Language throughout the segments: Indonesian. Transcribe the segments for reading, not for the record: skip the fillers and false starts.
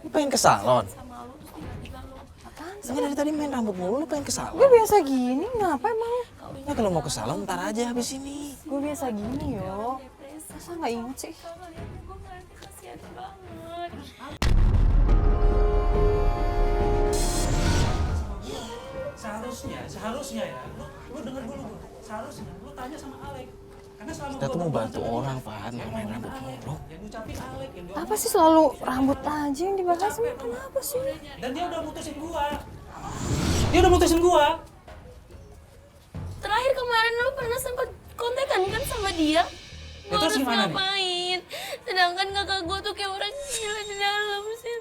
Lu pengen ke salon? Sama lu terus tiba-tiba lu Apaan sih? Saya dari tadi main rambut mulu, lu pengen ke salon? Gue biasa gini, ngapa emang? Ya kalau mau ke salon ntar aja habis ini. Gue biasa gini yo. depresi. Masa nggak inget sih? Kalau lihat gue ngerasa kasihan banget. Seharusnya ya, lu denger dulu, seharusnya lu tanya sama Alek. Karena selama Kita tuh mau bantu orang, Fat, nggak main rambut mulu. yang ngucapin Alek, yang Apa sih selalu rambut aja yang dibahas? Emang kenapa sih? dan dia udah mutusin gua. Dia udah mutusin gua. Terakhir kemarin lu pernah sempat kontekan kan sama dia? Ya, Lu terus harus gimana nih? ngapain? Sedangkan kakak gue tuh kayak orang gila di dalam sih.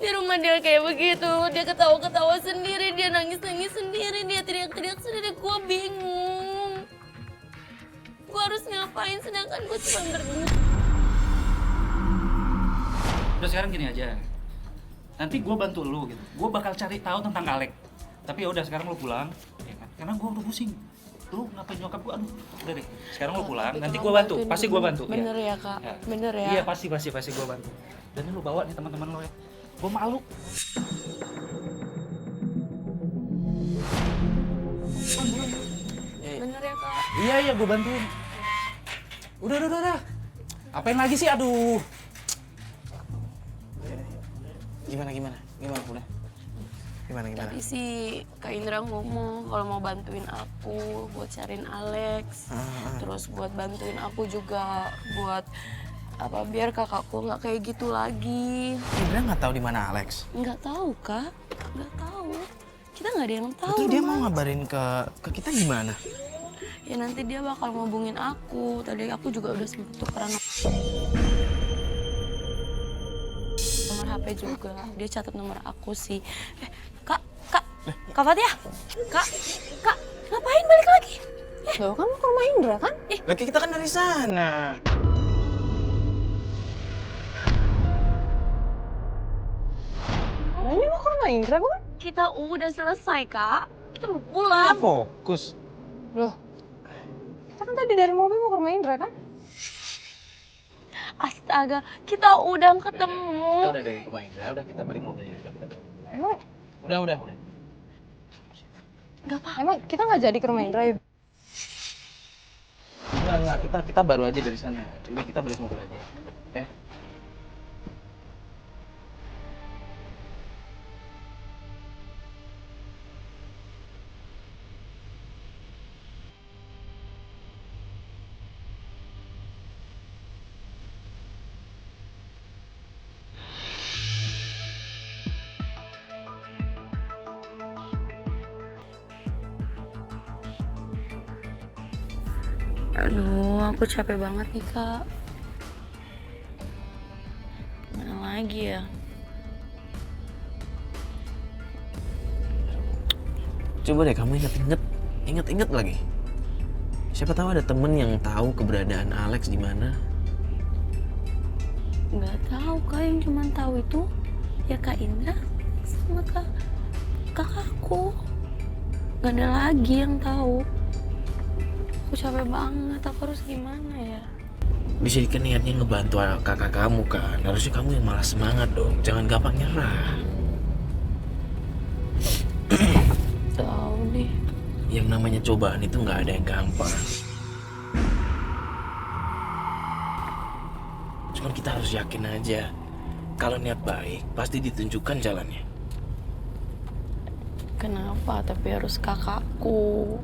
Di rumah dia kayak begitu, dia ketawa-ketawa sendiri, dia nangis-nangis sendiri, dia teriak-teriak sendiri, gue bingung. Gue harus ngapain sedangkan gue cuma berdua. Udah sekarang gini aja. Nanti gua bantu lu gitu. Gua bakal cari tahu tentang Alek. Tapi ya udah sekarang lu pulang, ya kan? Karena gua udah pusing. Lu ngapain nyokap gua? Aduh, udah deh. Sekarang lu pulang, nanti gua bantu. Pasti gua bantu. Bener ya kak, bener ya. Iya pasti gua bantu. Dan ini lu bawa nih teman-teman lo ya. Gua malu. Bener ya kak. Iya gua bantuin. Udah. Apain lagi sih? Aduh. Gimana udah? Gimana? Tadi sih Kak Indra ngomong kalau mau bantuin aku buat cariin Alex. Terus buat bantuin aku juga buat apa biar kakakku nggak kayak gitu lagi. Indra nggak tahu di mana Alex. Nggak tahu kak, nggak tahu. Kita nggak ada yang tahu. Itu dia Mas. mau ngabarin ke kita gimana? Ya nanti dia bakal ngubungin aku. Tadi aku juga udah sempet tukeran nomor HP juga. Dia catat nomor aku sih. Kak Fatia, Kak, ngapain balik lagi? Loh kan mau ke rumah Indra kan? Lagi kita kan dari sana. Nah, ini mau ke rumah Indra bukan? Kita udah selesai kak. Kita mau pulang. Fokus. Loh, kita kan tadi dari mobil mau ke rumah Indra kan? Astaga, kita udah ketemu. Udah dari rumah Indra, udah kita balik mobilnya. Emang, Udah. Gak apa. emang kita nggak jadi ke rumah Indra ya? Enggak, kita baru aja dari sana. Coba kita balik mobil aja. Ya. Aduh, aku capek banget nih kak. Mana lagi ya? Coba deh kamu inget lagi. Siapa tahu ada temen yang tahu keberadaan Alex di mana. Nggak tahu kak, yang cuma tahu itu ya Kak Indra sama kakakku. Nggak ada lagi yang tahu. Aku capek banget, aku harus gimana ya? Bisa kan niatnya ngebantu kakak kamu kan. Harusnya kamu yang malah semangat dong. Jangan gampang nyerah. Tahu deh. Yang namanya cobaan itu nggak ada yang gampang. Cuman kita harus yakin aja. Kalau niat baik, pasti ditunjukkan jalannya. Kenapa? Tapi harus kakakku.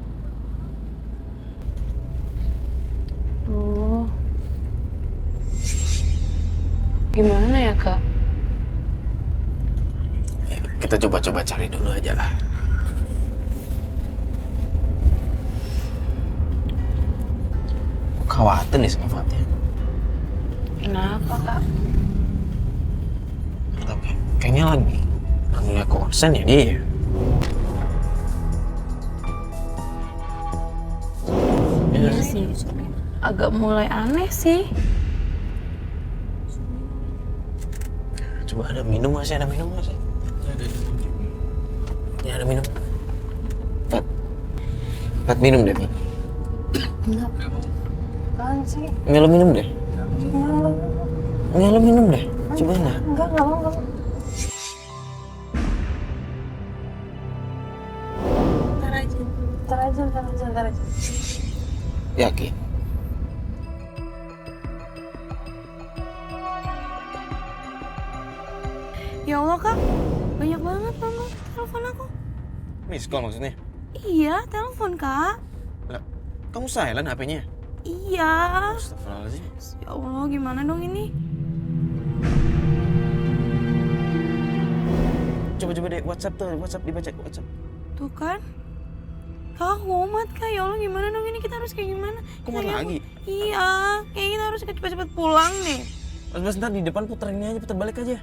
Oh. Gimana ya kak? Kita coba cari dulu aja lah. Khawatir nih sama Fatia. Kenapa kak? Tapi kayaknya lagi punya konsen ya dia. Iya sih, agak mulai aneh sih. Coba ada minum nggak sih? Ada minum nggak sih? Ya ada minum. Pat minum deh, Pat. Enggak. Apaan sih? Enggak lo minum deh. Enggak. Enggak lo minum deh. Coba enggak. Enggak mau. Sebentar aja. Yakin? Ya Allah kak, banyak banget mama telepon aku. Miss call maksudnya? Iya, telepon kak. Lah, kamu silent HP-nya? Iya. Astagfirullahaladzim. Ya Allah, gimana dong ini? Coba deh WhatsApp dibaca WhatsApp. Tuh kan. Kak, kumat kak. Ya Allah, gimana dong ini? Kita harus kayak gimana? Kumat lagi? Iya, kayak kita harus cepet-cepet pulang nih. Mas ntar di depan puter ini aja, puter balik aja.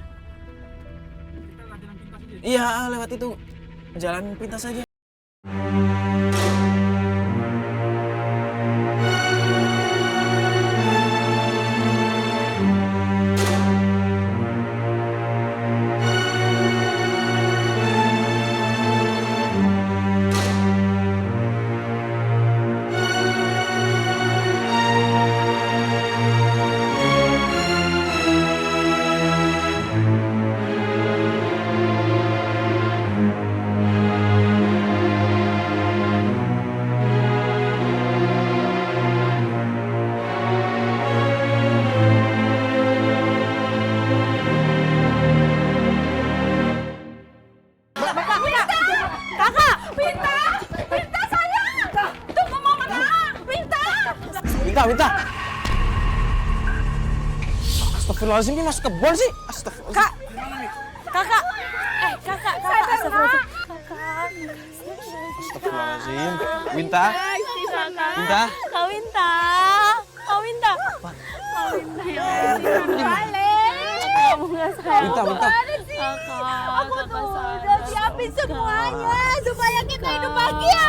Iya, lewat itu. Jalan pintas aja. Winta. Astagfirullahaladzim, ini masuk ke bol sih. Astagfirullahaladzim. Kakak. Kakak. Astagfirullahaladzim. Astagfirullahaladzim. Winta. Kak Winta. Kamu nggak sayang. Winta. Aku tuh Udah siapin semuanya supaya kita hidup bahagia.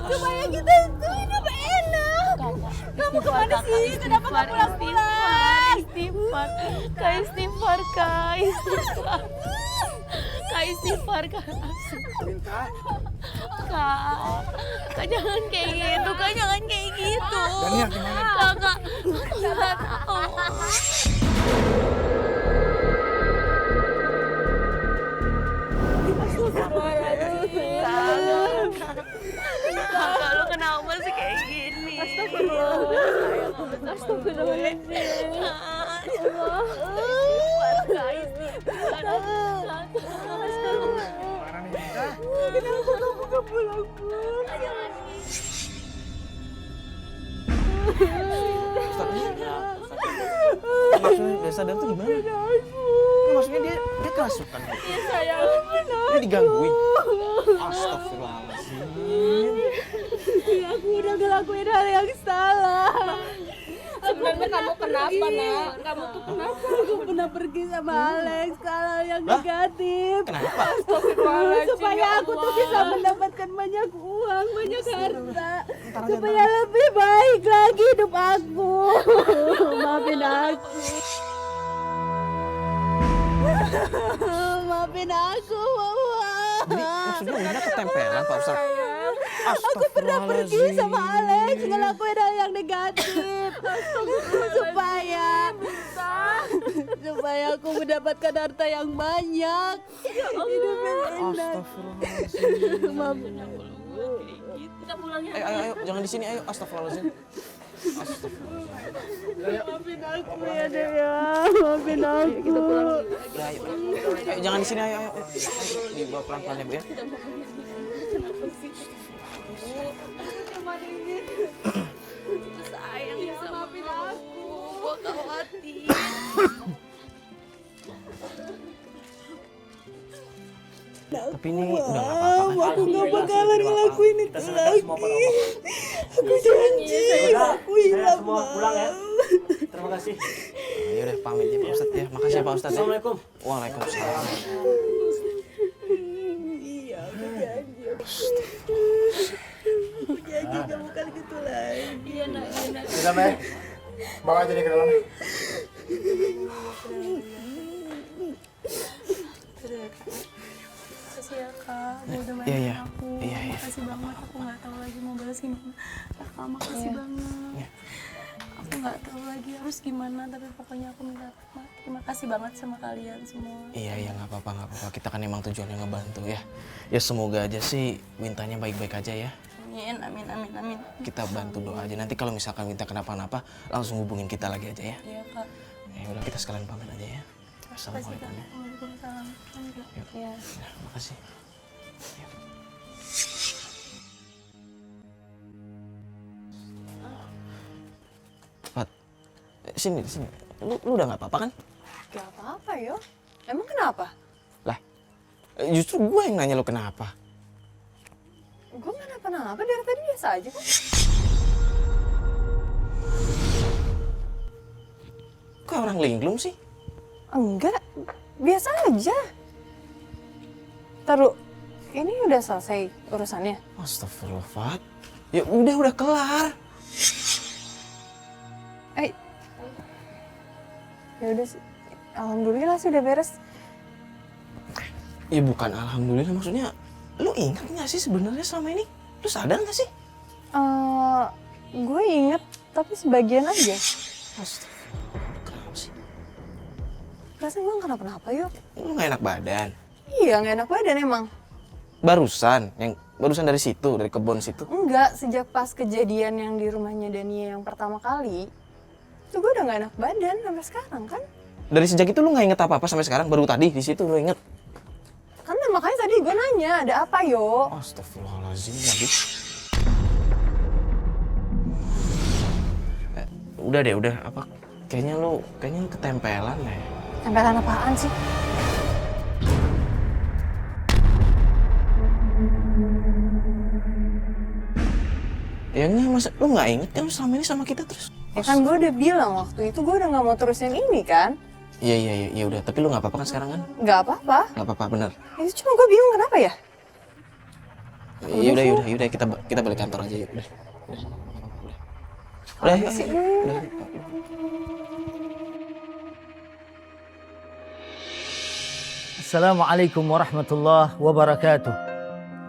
Supaya kita itu hidup enak. Kamu kemana sih? Kenapa kamu pulang-pulang? Istighfar, Kak. Kak, jangan kayak gitu, Kak, jangan kayak gitu. Kakak, nggak tahu. Kakak, lu kenapa sih kayak gini? Maksudnya dia sadar tuh gimana? Maksudnya dia kerasukan. Iya sayang. Dia digangguin. Astagfirullahaladzim. Aku udah ngelakuin hal yang salah. Sebenarnya kamu kenapa, Nak? Kamu tuh kenapa? Aku pernah pergi sama Alex ke hal yang negatif. Kenapa? Supaya aku tuh bisa mendapatkan banyak uang, banyak harta. Supaya lebih baik lagi hidup aku. Maafin aku. Maafin aku, Mama. Jadi maksudnya Winda ketempelan Pak Ustadz? Aku pernah pergi sama Alex ngelakuin hal yang negatif supaya aku mendapatkan harta yang banyak, hidup yang enak. Astagfirullahaladzim. Kita pulang ya. Ayo, jangan di sini, ayo. Astagfirullahaladzim. Maafin aku ya, Dek ya. Maafin aku. Kita pulang. Ya, ayo. Ayo, jangan di sini, ayo. Dibawa pelan-pelan ya, Bu ya. Sayang sama aku. Gua khawatir. Tapi ini udah nggak apa-apa kan? Aku nggak bakalan ngelakuin itu lagi. Aku janji, aku hilang, semua pulang ya. Terima kasih. Ayo deh, pamit ya Pak Ustadz ya. Makasih ya Pak Ustadz ya. Assalamualaikum. Waalaikumsalam. Iya, aku janji. Aku janji gak bakal gitu lagi. Iya, Nak. Sudah, Mei. Bawa aja dia ke dalam. Makasih ya, Kak. Dia udah Iya, bantuin iya. aku. Iya. Makasih banget. Aku nggak tahu lagi mau balas gimana. Kakak, makasih banget. Aku nggak tahu lagi harus gimana. Tapi pokoknya aku minta terima kasih banget sama kalian semua. Iya, nggak apa-apa. Kita kan emang tujuannya ngebantu ya. Ya semoga aja sih Wintanya baik-baik aja ya. Amin, amin, amin, amin. Kita bantu doa aja. Nanti kalau misalkan minta kenapa-napa, langsung hubungin kita lagi aja ya. Iya, Kak. Ya udah, kita sekalian pamit aja ya. Assalamualaikum. Waalaikumsalam. Iya. Ya, makasih. Ya. Pat, sini. Lu udah nggak apa-apa kan? Gak apa-apa yo. Emang kenapa? Lah, justru gue yang nanya lu kenapa. Gue gak kenapa-napa, dari tadi biasa aja kok. Kok orang linglung sih? Enggak, biasa aja. Taruh, ini udah selesai urusannya. Astagfirullah, Fat. Ya udah kelar. Ya udah sih, alhamdulillah sih udah beres. Ya bukan alhamdulillah, maksudnya lu ingat nggak sih sebenarnya selama ini? Lu sadar nggak sih? Gue inget, tapi sebagian aja. Astagfirullah, kenapa sih? Perasaan gue gak kenapa-napa yuk. Lu nggak enak badan? Iya, gak enak badan emang. Barusan dari situ, dari kebun situ? Enggak, sejak pas kejadian yang di rumahnya Dania yang pertama kali, itu gue udah gak enak badan sampai sekarang kan. Dari sejak itu lu nggak inget apa-apa sampai sekarang? Baru tadi di situ lu inget? Kan makanya tadi gue nanya, ada apa yo? Astagfirullahaladzim, lagi. Udah apa? Kayaknya lu ketempelan deh. Tempelan apaan sih? Ya enggak, masa lu nggak inget kan selama ini sama kita terus? Ya kan gue udah bilang waktu itu gue udah gak mau terusin ini kan. Iya, udah. Tapi lu nggak apa-apa kan sekarang kan? Gak apa-apa. Nggak apa-apa, bener. Itu cuma gue bingung kenapa ya? Yaudah, kita balik kantor aja yuk. Udah, yuk. Assalamualaikum warahmatullahi wabarakatuh.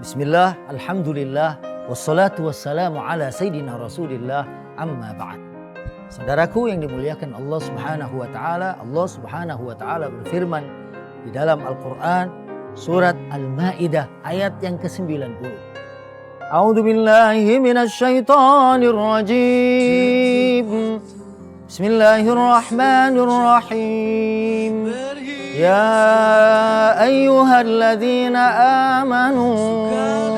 Bismillah, alhamdulillah, wassalatu wassalamu ala sayyidina rasulillah, amma ba'd. Saudaraku yang dimuliakan Allah subhanahu wa ta'ala, Allah subhanahu wa ta'ala berfirman di dalam Al-Quran, surat Al-Ma'idah ayat yang ke-90. A'udzu billahi minasy syaithanir rajim. Bismillahirrahmanirrahim. Ya ayyuhalladzina amanu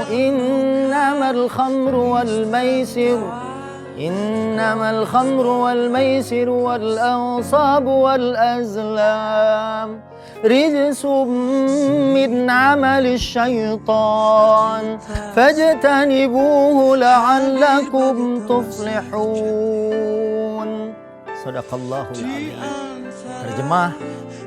innamal khamru wal maisir wal ansabu wal azlam rijsum min amali syaitan fajtanibuhu la'allakum tuflihun. Sadaqallahul azim. Terjemah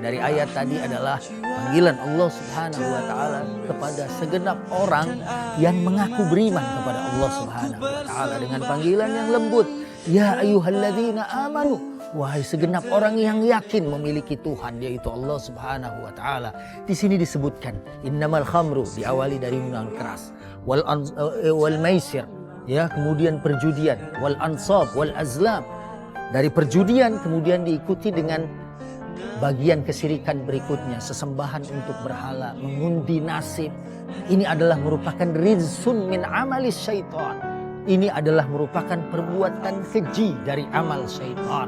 dari ayat tadi adalah panggilan Allah Subhanahu wa taala kepada segenap orang yang mengaku beriman kepada Allah Subhanahu wa taala dengan panggilan yang lembut, ya ayyuhalladzina amanu, wahai segenap orang yang yakin memiliki Tuhan yaitu Allah Subhanahu wa taala. Di sini disebutkan innamal khamru, diawali dari minuman keras, wal maisir, ya, kemudian perjudian, wal ansab wal azlam. Dari perjudian kemudian diikuti dengan bagian kesirikan berikutnya, sesembahan untuk berhala, mengundi nasib. Ini adalah merupakan rizsun min amalis syaitan. Ini adalah merupakan perbuatan keji dari amal syaitan.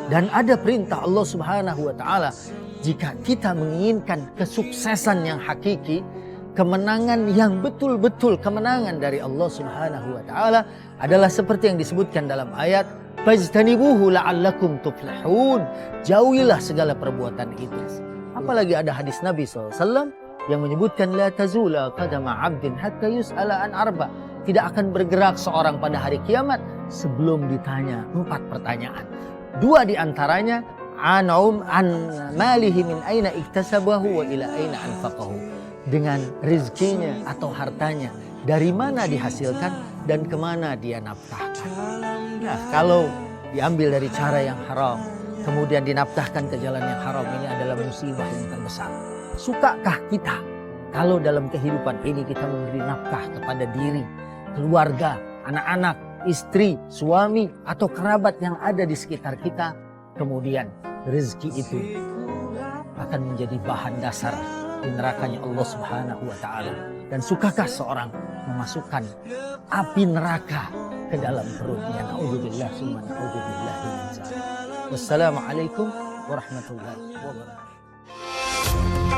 Dan ada perintah Allah Subhanahu wa taala, jika kita menginginkan kesuksesan yang hakiki, kemenangan yang betul-betul kemenangan dari Allah Subhanahu wa taala adalah seperti yang disebutkan dalam ayat fajtanibuhu la'allakum tuflihun. Jauhilah segala perbuatan itu. Apalagi ada hadis Nabi SAW yang menyebutkan la tazula qadama 'abdin hatta yus'ala an arba. Tidak akan bergerak seorang pada hari kiamat sebelum ditanya 4 pertanyaan. 2 di antaranya an malihi min aina iktasabahu wa ila aina anfaqahu. Dengan rezekinya atau hartanya, dari mana dihasilkan dan kemana dia nafkahkan. Nah, kalau diambil dari cara yang haram, kemudian dinafkahkan ke jalan yang haram, ini adalah musibah yang terbesar. Sukakah kita kalau dalam kehidupan ini kita memberi nafkah kepada diri, keluarga, anak-anak, istri, suami, atau kerabat yang ada di sekitar kita, kemudian rezeki itu akan menjadi bahan dasar di nerakanya Allah Subhanahu wa taala. Dan sukakah seorang memasukkan api neraka ke dalam perutnya. Naudzubillah summa naudzubillah min dzalik. Wassalamualaikum warahmatullahi wabarakatuh.